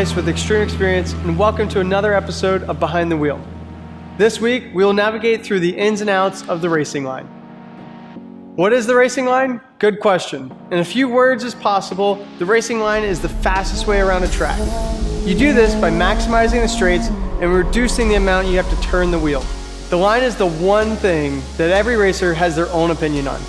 Nice with Xtreme Xperience, and welcome to another episode of Behind the Wheel. This week, we will navigate through the ins and outs of the racing line. What is the racing line? Good question. In a few words as possible, the racing line is the fastest way around a track. You do this by maximizing the straights and reducing the amount you have to turn the wheel. The line is the one thing that every racer has their own opinion on.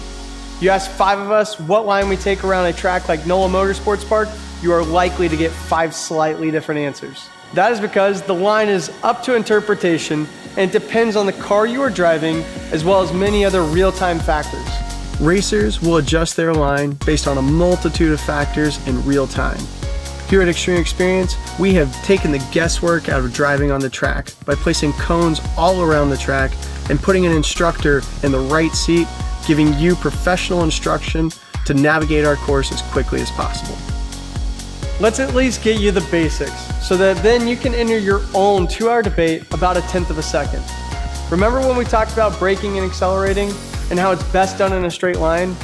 You ask 5 of us what line we take around a track like NOLA Motorsports Park, you are likely to get 5 slightly different answers. That is because the line is up to interpretation and it depends on the car you are driving as well as many other real-time factors. Racers will adjust their line based on a multitude of factors in real time. Here at Xtreme Xperience, we have taken the guesswork out of driving on the track by placing cones all around the track and putting an instructor in the right seat, giving you professional instruction to navigate our course as quickly as possible. Let's at least get you the basics so that then you can enter your own 2-hour debate about 1/10 of a second. Remember when we talked about braking and accelerating and how it's best done in a straight line?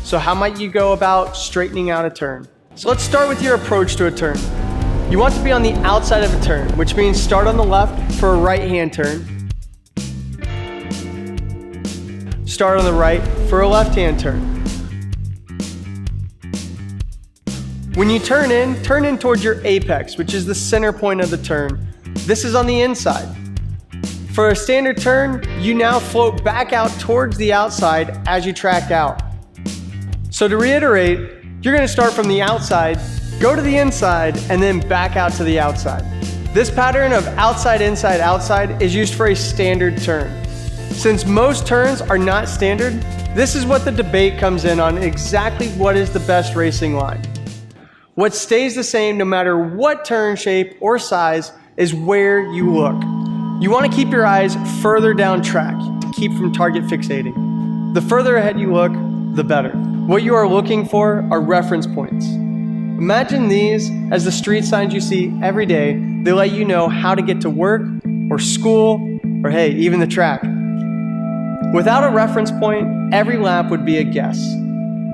So how might you go about straightening out a turn? So let's start with your approach to a turn. You want to be on the outside of a turn, which means start on the left for a right-hand turn. Start on the right for a left-hand turn. When you turn in towards your apex, which is the center point of the turn. This is on the inside. For a standard turn, you now float back out towards the outside as you track out. So to reiterate, you're going to start from the outside, go to the inside, and then back out to the outside. This pattern of outside, inside, outside is used for a standard turn. Since most turns are not standard, this is what the debate comes in on exactly what is the best racing line. What stays the same no matter what turn shape or size is where you look. You want to keep your eyes further down track to keep from target fixating. The further ahead you look, the better. What you are looking for are reference points. Imagine these as the street signs you see every day. They let you know how to get to work or school or hey, even the track. Without a reference point, every lap would be a guess.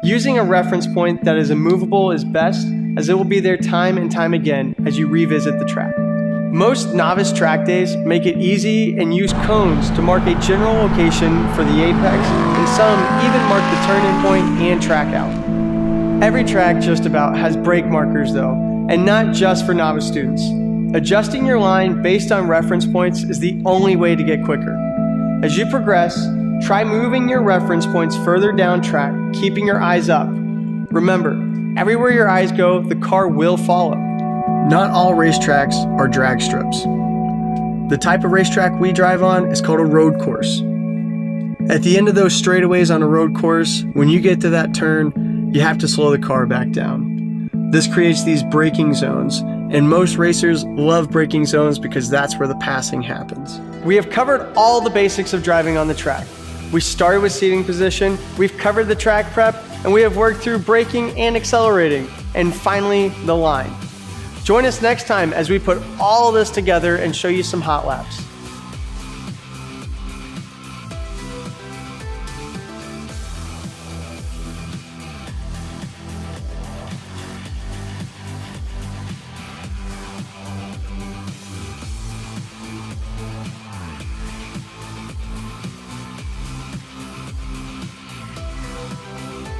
Using a reference point that is immovable is best, as it will be there time and time again as you revisit the track. Most novice track days make it easy and use cones to mark a general location for the apex, and some even mark the turn-in point and track out. Every track just about has brake markers though, and not just for novice students. Adjusting your line based on reference points is the only way to get quicker. As you progress, try moving your reference points further down track, keeping your eyes up. Remember, everywhere your eyes go, the car will follow. Not all racetracks are drag strips. The type of racetrack we drive on is called a road course. At the end of those straightaways on a road course, when you get to that turn, you have to slow the car back down. This creates these braking zones, and most racers love braking zones because that's where the passing happens. We have covered all the basics of driving on the track. We started with seating position, we've covered the track prep, and we have worked through braking and accelerating, and finally, the line. Join us next time as we put all this together and show you some hot laps.